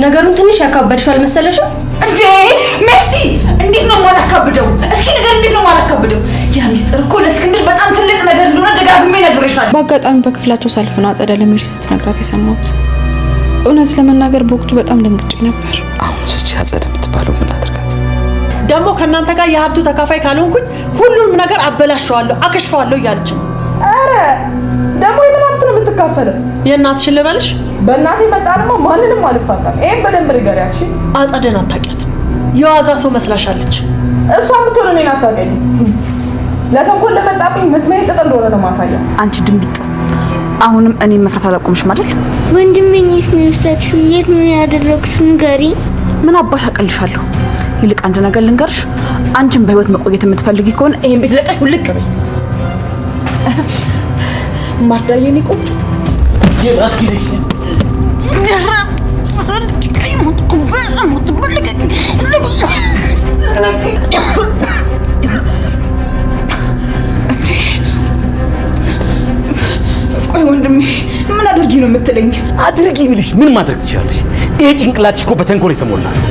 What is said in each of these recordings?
ነገሩን ትንሽ ያካበድሽው አልመሰለሽም እንዴ? ሜርሲ እንዴት ነው ማላካብደው? እስኪ ነገር እንዴት ነው ማላካብደው? ያ ሚስጥር እኮ ለእስክንድር በጣም ትልቅ ነገር እንደሆነ ደጋግሜ ነግሬሻለሁ። በአጋጣሚ በክፍላቸው ሳልፍ ነው አጸደ ለሜርሲ ስትነግራት የሰማሁት። እውነት ለመናገር በወቅቱ በጣም ደንግጬ ነበር። አሁን ስቺ አጸደ የምትባለው ምን አድርጋት ደግሞ ከእናንተ ጋር የሀብቱ ተካፋይ ካልሆንኩኝ ሁሉንም ነገር አበላሸዋለሁ፣ አከሽፈዋለሁ እያለች ነው። ኧረ ደግሞ የምን ሀብት ነው የምትካፈለው? የእናትሽን ልበልሽ? በእናቴ መጣ ደግሞ ማንንም አልፋታም። ይሄን በደንብ ንገሪያት እሺ። አጸደን አታውቂያትም። የዋዛ ሰው መስላሻለች። እሷ ብትሆን እኔን አታውቀኝም። ለተንኮል ለመጣብኝ መስመሬ ጥጥ እንደሆነ ነው ማሳያት። አንቺ ድንቢጥ፣ አሁንም እኔ መፍራት አላቆምሽም አይደል? ወንድሜን የስነስተሽው የት ነው ያደረግሽው? ንገሪ። ምን አባሽ አቀልሻለሁ። ይልቅ አንድ ነገር ልንገርሽ፣ አንቺም በህይወት መቆየት የምትፈልጊ ከሆነ ይሄን ቤት ለቀሽ ውልቅ በይ። ማርዳዬ እኔ ቆንጆ የባክሽ ቆይ ወንድሜ ምን አድርጊ ነው የምትለኝ? አድርጊ ብልሽ ምን ማድረግ ትችላለሽ? ይሄ ጭንቅላትሽ እኮ በተንኮል የተሞላ ነው።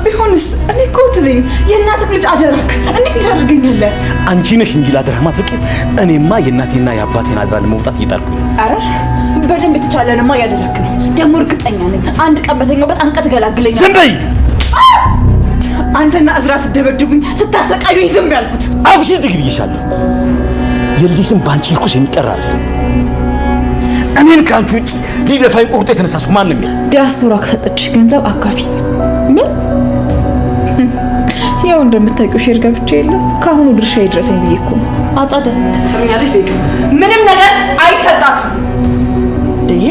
ቢሆንስ እኔ እኮ ትለኝ የእናትህ ልጅ አደረክ እንዴት ታደርገኛለህ? አንቺ ነሽ እንጂ ላደረህ ማትበቂ። እኔማ የእናቴና የአባቴን አድራ ለመውጣት እየጣልኩኝ። አረ በደንብ የተቻለንማ እያደረክ ነው። ደግሞ እርግጠኛ ነኝ አንድ ቀን በተኛበት አንቀት ገላግለኛል። ዝም በይ! አንተና እዝራ ስደበድቡኝ ስታሰቃዩኝ ዝም ያልኩት አፍሽ ዝግ ብዬሻለሁ። የልጅ ስም ባንቺ ልኩስ የሚጠራል። እኔን ከአንቺ ውጭ ሊደፋኝ ቁርጦ የተነሳሽ ማንም የለም። ዲያስፖራ ከሰጠችሽ ገንዘብ አካፊ ምን ያው እንደምታውቂው ሼር ገብቼ የለ ካሁኑ ድርሻ ይድረሰኝ ብዬ እኮ ነው። አጸደ ሰምኛለሽ ዜዶ ምንም ነገር አይሰጣትም። ደዬ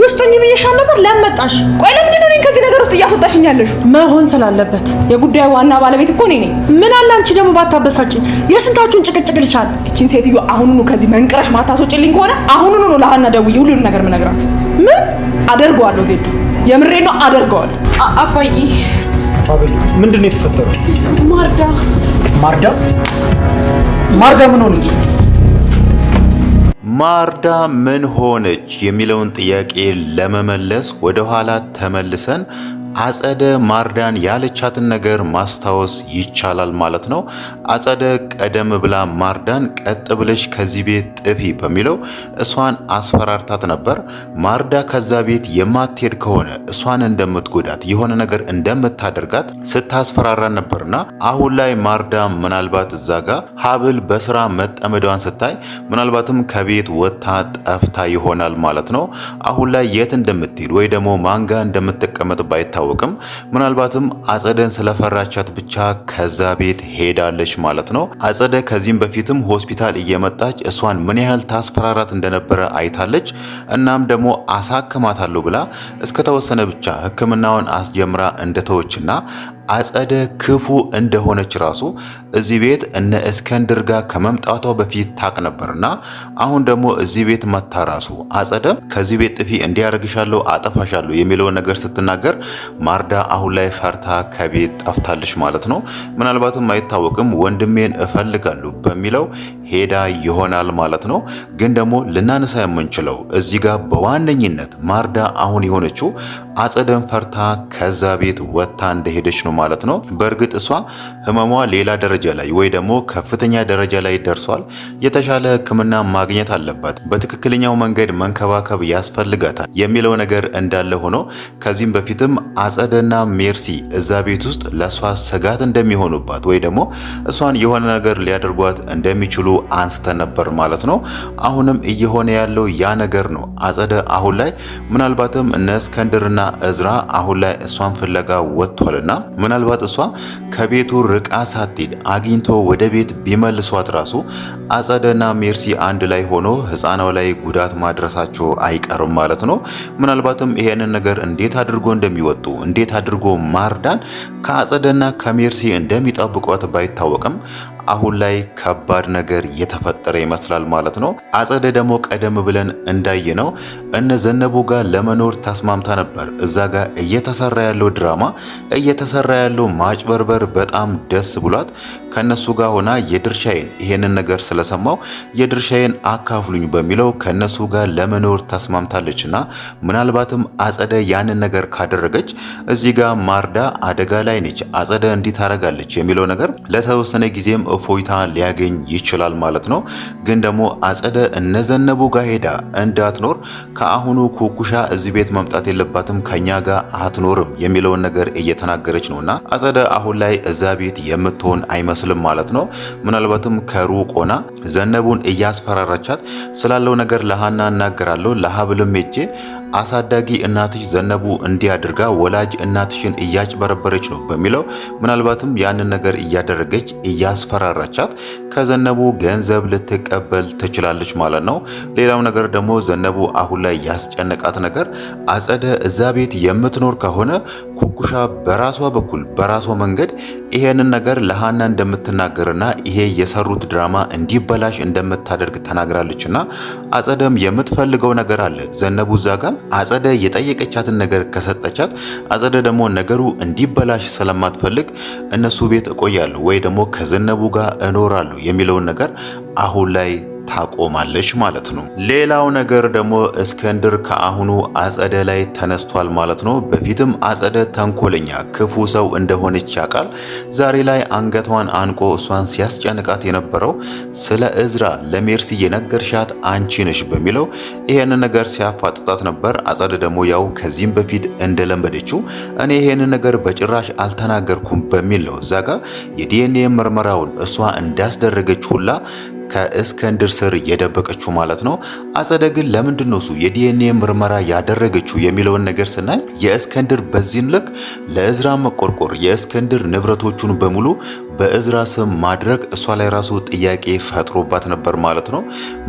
ውስጡኝ ብዬሻል ነበር። ለመጣሽ ቆይ ለምንድን ነው እኔን ከዚህ ነገር ውስጥ እያስወጣሽኝ ያለሽው? መሆን ስላለበት የጉዳዩ ዋና ባለቤት እኮ እኔ ነኝ። ምን አለ አንቺ ደግሞ ባታበሳጭኝ። የስንታችሁን ጭቅጭቅ ልቻል። እቺን ሴትዮ አሁኑኑ ከዚህ መንቅረሽ ማታስወጪልኝ ከሆነ አሁኑኑ ነው ለሀና ደውዬ ሁሉንም ነገር ምነግራት። ምን አደርገዋለሁ ዜዶ፣ የምሬ ነው አደርገዋለሁ። አባዬ አቤል ምንድነው የተፈጠረው? ማርዳ ምን ሆነች? ማርዳ ምን ሆነች የሚለውን ጥያቄ ለመመለስ ወደ ኋላ ተመልሰን አጸደ ማርዳን ያለቻትን ነገር ማስታወስ ይቻላል ማለት ነው። አጸደ ቀደም ብላ ማርዳን ቀጥ ብለሽ ከዚህ ቤት ጥፊ በሚለው እሷን አስፈራርታት ነበር። ማርዳ ከዛ ቤት የማትሄድ ከሆነ እሷን እንደምትጎዳት የሆነ ነገር እንደምታደርጋት ስታስፈራራን ነበርና አሁን ላይ ማርዳ ምናልባት እዛ ጋ ሀብል በስራ መጠመዷን ስታይ ምናልባትም ከቤት ወጥታ ጠፍታ ይሆናል ማለት ነው። አሁን ላይ የት እንደምትሄድ ወይ ደግሞ ማንጋ እንደምትቀመጥ ባይታ አይታወቅም። ምናልባትም አጸደን ስለፈራቻት ብቻ ከዛ ቤት ሄዳለች ማለት ነው። አጸደ ከዚህም በፊትም ሆስፒታል እየመጣች እሷን ምን ያህል ታስፈራራት እንደነበረ አይታለች። እናም ደግሞ አሳክማታለሁ ብላ እስከተወሰነ ብቻ ሕክምናውን አስጀምራ እንደተወችና አጸደ ክፉ እንደሆነች ራሱ እዚህ ቤት እነ እስከንድር ጋር ከመምጣቷ በፊት ታቅ ነበርና አሁን ደግሞ እዚህ ቤት መታ ራሱ አጸደ ከዚህ ቤት ጥፊ እንዲያረግሻለሁ አጠፋሻለሁ የሚለውን ነገር ስትናገር ማርዳ አሁን ላይ ፈርታ ከቤት ጠፍታለች ማለት ነው። ምናልባትም አይታወቅም ወንድሜን እፈልጋለሁ በሚለው ሄዳ ይሆናል ማለት ነው። ግን ደግሞ ልናነሳ የምንችለው እዚህ ጋር በዋነኝነት ማርዳ አሁን የሆነችው አጸደን ፈርታ ከዛ ቤት ወጥታ እንደሄደች ነው ማለት ነው። በእርግጥ እሷ ህመሟ ሌላ ደረጃ ላይ ወይ ደግሞ ከፍተኛ ደረጃ ላይ ደርሷል። የተሻለ ሕክምና ማግኘት አለባት፣ በትክክለኛው መንገድ መንከባከብ ያስፈልጋታል የሚለው ነገር እንዳለ ሆኖ ከዚህም በፊትም አጸደና ሜርሲ እዛ ቤት ውስጥ ለሷ ስጋት እንደሚሆኑባት ወይ ደግሞ እሷን የሆነ ነገር ሊያደርጓት እንደሚችሉ አንስተን ነበር ማለት ነው። አሁንም እየሆነ ያለው ያ ነገር ነው። አጸደ አሁን ላይ ምናልባትም እነ እስከንድርና እዝራ አሁን ላይ እሷን ፍለጋ ወጥቷልና ምናልባት እሷ ከቤቱ ርቃ ሳትሄድ አግኝቶ ወደ ቤት ቢመልሷት ራሱ አጸደና ሜርሲ አንድ ላይ ሆኖ ህፃናው ላይ ጉዳት ማድረሳቸው አይቀርም ማለት ነው። ምናልባትም ይሄንን ነገር እንዴት አድርጎ እንደሚወጡ እንዴት አድርጎ ማርዳን ከአጸደና ከሜርሲ እንደሚጠብቋት ባይታወቅም አሁን ላይ ከባድ ነገር የተፈጠረ ይመስላል ማለት ነው። አጸደ ደግሞ ቀደም ብለን እንዳየነው እነ ዘነቡ ጋር ለመኖር ተስማምታ ነበር። እዛ ጋር እየተሰራ ያለው ድራማ እየተሰራ ያለው ማጭበርበር በጣም ደስ ብሏት ከነሱ ጋር ሆና የድርሻዬን ይሄንን ነገር ስለሰማው የድርሻዬን አካፍሉኝ በሚለው ከነሱ ጋር ለመኖር ተስማምታለችና ምናልባትም አጸደ ያንን ነገር ካደረገች እዚህ ጋር ማርዳ አደጋ ላይ ነች፣ አጸደ እንዲህ ታረጋለች የሚለው ነገር ለተወሰነ ጊዜም እፎይታ ሊያገኝ ይችላል ማለት ነው። ግን ደግሞ አጸደ እነዘነቡ ጋር ሄዳ እንዳትኖር ከአሁኑ ኩኩሻ እዚህ ቤት መምጣት የለባትም ከኛ ጋር አትኖርም የሚለውን ነገር እየተናገረች ነውና አጸደ አሁን ላይ እዛ ቤት የምትሆን አይመስልም ማለት ነው። ምናልባትም ከሩቅ ሆና ዘነቡን እያስፈራራቻት ስላለው ነገር ለሃና እናገራለሁ ለሀብልም ሄጄ አሳዳጊ እናትሽ ዘነቡ እንዲያድርጋ ወላጅ እናትሽን እያጭበረበረች ነው በሚለው ምናልባትም ያንን ነገር እያደረገች እያስፈራራቻት ከዘነቡ ገንዘብ ልትቀበል ትችላለች ማለት ነው። ሌላው ነገር ደግሞ ዘነቡ አሁን ላይ ያስጨነቃት ነገር አጸደ እዛ ቤት የምትኖር ከሆነ ኩኩሻ በራሷ በኩል በራሷ መንገድ ይሄንን ነገር ለሃና እንደምትናገርና ይሄ የሰሩት ድራማ እንዲበላሽ እንደምታደርግ ተናግራለችና አጸደም የምትፈልገው ነገር አለ። ዘነቡ ዛጋ አጸደ የጠየቀቻትን ነገር ከሰጠቻት አጸደ ደግሞ ነገሩ እንዲበላሽ ስለማትፈልግ እነሱ ቤት እቆያለሁ ወይ ደግሞ ከዘነቡ ጋር እኖራለሁ የሚለውን ነገር አሁን ላይ ታቆማለች ማለት ነው። ሌላው ነገር ደግሞ እስክንድር ከአሁኑ አጸደ ላይ ተነስቷል ማለት ነው። በፊትም አጸደ ተንኮለኛ ክፉ ሰው እንደሆነች ያውቃል። ዛሬ ላይ አንገቷን አንቆ እሷን ሲያስጨንቃት የነበረው ስለ እዝራ ለሜርሲ የነገርሻት አንቺ ነሽ በሚለው ይሄን ነገር ሲያፋጥጣት ነበር። አጸደ ደግሞ ያው ከዚህም በፊት እንደለመደችው እኔ ይሄን ነገር በጭራሽ አልተናገርኩም በሚል ነው እዛ ጋ የዲኤንኤ ምርመራውን እሷ እንዳስደረገች ሁላ ከእስክንድር ስር የደበቀችው ማለት ነው። አጸደ ግን ለምንድነው እሱ የዲኤንኤ ምርመራ ያደረገችው የሚለውን ነገር ስናይ የእስክንድር በዚህን ልክ ለእዝራ መቆርቆር የእስክንድር ንብረቶቹን በሙሉ በእዝራ ስም ማድረግ እሷ ላይ ራሱ ጥያቄ ፈጥሮባት ነበር ማለት ነው።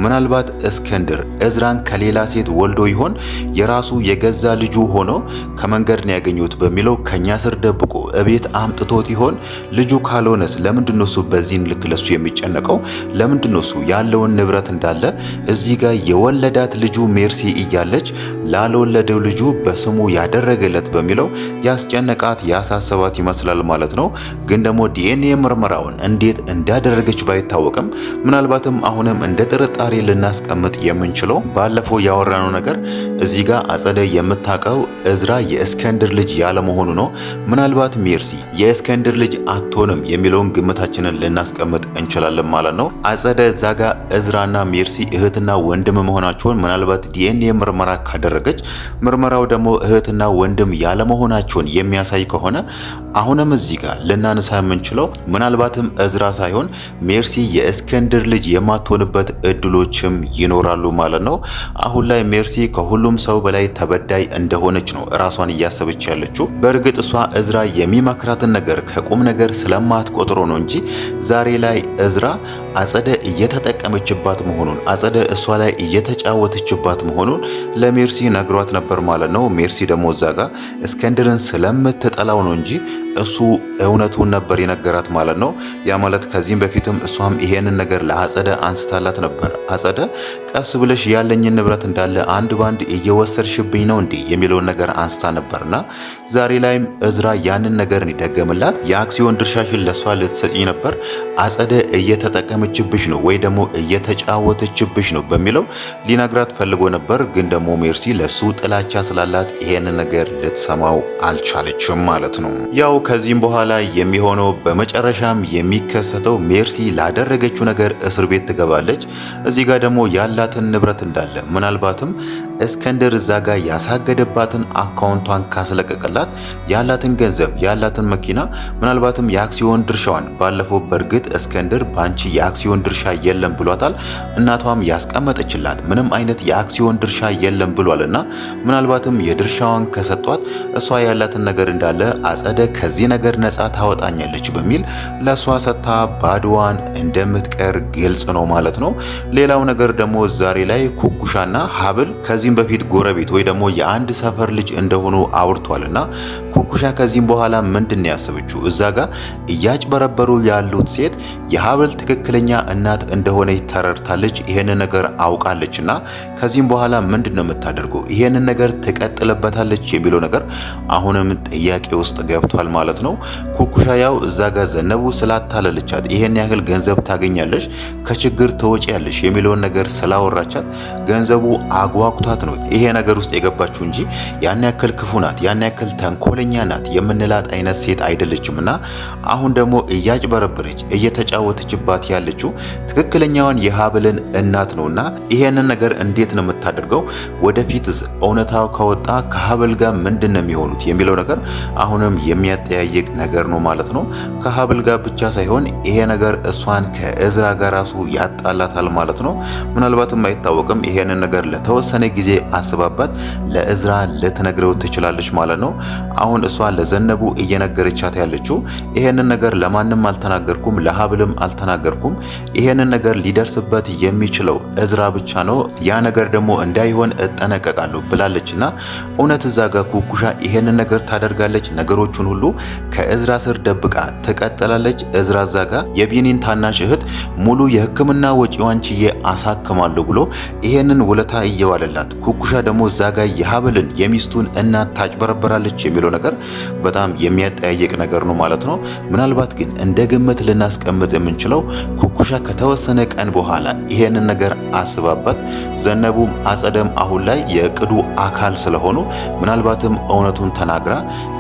ምናልባት እስክንድር እዝራን ከሌላ ሴት ወልዶ ይሆን የራሱ የገዛ ልጁ ሆኖ ከመንገድ ነው ያገኙት በሚለው ከኛ ስር ደብቆ እቤት አምጥቶት ይሆን? ልጁ ካልሆነስ ለምንድነው እሱ በዚህን ልክ ለሱ የሚጨነቀው? ለምንድነው እሱ ያለውን ንብረት እንዳለ እዚህ ጋር የወለዳት ልጁ ሜርሲ እያለች ላልወለደው ልጁ በስሙ ያደረገለት በሚለው ያስጨነቃት ያሳሰባት ይመስላል ማለት ነው። ግን ደግሞ ዲኤንኤ ምርመራውን እንዴት እንዳደረገች ባይታወቅም ምናልባትም አሁንም እንደ ጥርጣሬ ልናስቀምጥ የምንችለው ባለፈው ያወራነው ነገር እዚህ ጋር አጸደ የምታውቀው እዝራ የእስክንድር ልጅ ያለመሆኑ ነው። ምናልባት ሜርሲ የእስክንድር ልጅ አትሆንም የሚለውን ግምታችንን ልናስቀምጥ እንችላለን ማለት ነው። አጸደ እዛ ጋር እዝራና ሜርሲ እህትና ወንድም መሆናቸውን ምናልባት ዲኤንኤ ምርመራ ካደረገች ምርመራው ደግሞ እህትና ወንድም ያለመሆናቸውን የሚያሳይ ከሆነ አሁንም እዚህ ጋር ልናነሳ የምንችለው ምናልባትም እዝራ ሳይሆን ሜርሲ የእስክንድር ልጅ የማትሆንበት እድሎችም ይኖራሉ ማለት ነው። አሁን ላይ ሜርሲ ከሁሉም ሰው በላይ ተበዳይ እንደሆነች ነው ራሷን እያሰበች ያለችው። በእርግጥ እሷ እዝራ የሚመክራትን ነገር ከቁም ነገር ስለማትቆጥሮ ነው እንጂ ዛሬ ላይ እዝራ አጸደ እየተጠቀመችባት መሆኑን አጸደ እሷ ላይ እየተጫወተችባት መሆኑን ለሜርሲ ነግሯት ነበር ማለት ነው። ሜርሲ ደግሞ እዛ ጋር እስክንድርን ስለምትጠላው ነው እንጂ እሱ እውነቱን ነበር የነገራት ማለት ነው። ያ ማለት ከዚህም በፊትም እሷም ይሄንን ነገር ለአጸደ አንስታላት ነበር። አጸደ ቀስ ብለሽ ያለኝን ንብረት እንዳለ አንድ ባንድ እየወሰድሽብኝ ነው እንዴ የሚለውን ነገር አንስታ ነበርና ዛሬ ላይም እዝራ ያንን ነገር እንዲደገምላት የአክሲዮን ድርሻሽን ለሷ ልትሰጪኝ ነበር፣ አጸደ እየተጠቀመችብሽ ነው ወይ ደግሞ እየተጫወተችብሽ ነው በሚለው ሊነግራት ፈልጎ ነበር። ግን ደግሞ ሜርሲ ለሱ ጥላቻ ስላላት ይሄንን ነገር ልትሰማው አልቻለችም ማለት ነው። ያው ከዚህም በኋላ የሚሆነው በመጨረሻም የሚከሰተው ሜርሲ ላደረገችው ነገር እስር ቤት ትገባለች። እዚህ ጋር ደግሞ ያላትን ንብረት እንዳለ ምናልባትም እስክንድር እዛ ጋር ያሳገደባትን አካውንቷን ካስለቀቀላት ያላትን ገንዘብ ያላትን መኪና ምናልባትም የአክሲዮን ድርሻዋን ባለፈው በእርግጥ እስክንድር ባንቺ የአክሲዮን ድርሻ የለም ብሏታል። እናቷም ያስቀመጠችላት ምንም አይነት የአክሲዮን ድርሻ የለም ብሏልና ምናልባትም የድርሻዋን ከሰጧት እሷ ያላትን ነገር እንዳለ አጸደ ከዚህ ነገር ነፃ ታወጣኛለች በሚል ለሷ ሰጥታ ባዶዋን እንደምትቀር ግልጽ ነው ማለት ነው። ሌላው ነገር ደግሞ ዛሬ ላይ ኩኩሻና ሀብል ከዚህ ከዚህም በፊት ጎረቤት ወይ ደግሞ የአንድ ሰፈር ልጅ እንደሆኑ አውርቷልና ኩኩሻ ከዚህም በኋላ ምንድን ያሰበችው እዛ ጋር እያጭበረበሩ ያሉት ሴት የሀብል ትክክለኛ እናት እንደሆነ ተረድታለች። ይሄንን ነገር አውቃለችና ከዚህም በኋላ ምንድነው የምታደርገው? ይሄንን ነገር ትቀጥልበታለች የሚለው ነገር አሁንም ጥያቄ ውስጥ ገብቷል ማለት ነው። ኩኩሻ ያው እዛ ጋር ዘነቡ ስላታለለቻት ይሄን ያህል ገንዘብ ታገኛለች ከችግር ትወጪያለሽ የሚለውን ነገር ስላወራቻት ገንዘቡ አጓጉቷት ነው ይሄ ነገር ውስጥ የገባችው እንጂ ያን ያክል ክፉ ናት፣ ያን ያክል ተንኮለኛ ናት የምንላት አይነት ሴት አይደለችምና አሁን ደግሞ እያጭበረበረች እየተጫወተችባት ያለችው ትክክለኛዋን የሀብልን እናት ነውና ይሄንን ነገር እንዴት ነው የምታደርገው? ወደፊት እውነታው ከወጣ ከሀብል ጋር ምንድነው የሚሆኑት የሚለው ነገር አሁንም የሚያጠያይቅ ነገር ነው ማለት ነው። ከሀብል ጋር ብቻ ሳይሆን ይሄ ነገር እሷን ከእዝራ ጋር ራሱ ያጣላታል ማለት ነው። ምናልባትም አይታወቅም ይሄንን ነገር ለተወሰነ ጊዜ አስባባት ለእዝራ ልትነግረው ትችላለች ማለት ነው። አሁን እሷ ለዘነቡ እየነገረቻት ያለችው ይሄንን ነገር ለማንም አልተናገርኩም፣ ለሀብልም አልተናገርኩም፣ ይሄንን ነገር ሊደርስበት የሚችለው እዝራ ብቻ ነው፣ ያ ነገር ደግሞ እንዳይሆን እጠነቀቃለሁ ብላለችና እውነት እዛ ጋር ኩኩሻ ይሄንን ነገር ታደርጋለች? ነገሮቹን ሁሉ ከእዝራ ስር ደብቃ ትቀጥላለች? እዝራ እዛ ጋር የቢኒን ታናሽ እህት ሙሉ የሕክምና ወጪዋን ችዬ አሳክማለሁ ብሎ ይሄንን ውለታ እየዋለላት ኩኩሻ ደግሞ እዛ ጋር የሀብልን የሚስቱን እናት ታጭበረበራለች የሚለው ነገር በጣም የሚያጠያይቅ ነገር ነው ማለት ነው። ምናልባት ግን እንደ ግምት ልናስቀምጥ የምንችለው ኩኩሻ ከተወሰነ ቀን በኋላ ይሄንን ነገር አስባባት ዘነቡም አጸደም አሁን ላይ የእቅዱ አካል ስለሆኑ ምናልባትም እውነቱን ተናግራ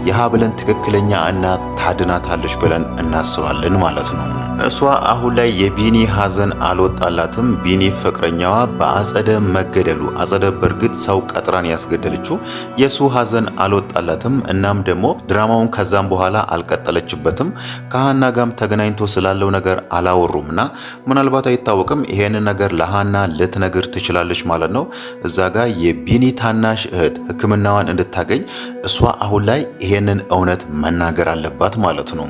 የሀብልን ትክክለኛ እናት ታድናታለች ብለን እናስባለን ማለት ነው። እሷ አሁን ላይ የቢኒ ሀዘን አልወጣላትም። ቢኒ ፍቅረኛዋ በአጸደ መገደሉ አጸደ በእርግጥ ሰው ቀጥራን ያስገደለችው የሱ ሀዘን አልወጣላትም። እናም ደግሞ ድራማውን ከዛም በኋላ አልቀጠለችበትም። ከሀና ጋም ተገናኝቶ ስላለው ነገር አላወሩምና ምናልባት አይታወቅም ይሄንን ነገር ለሀና ልትነግር ትችላለች ማለት ነው። እዛ ጋር የቢኒ ታናሽ እህት ሕክምናዋን እንድታገኝ እሷ አሁን ላይ ይሄንን እውነት መናገር አለባት ማለት ነው።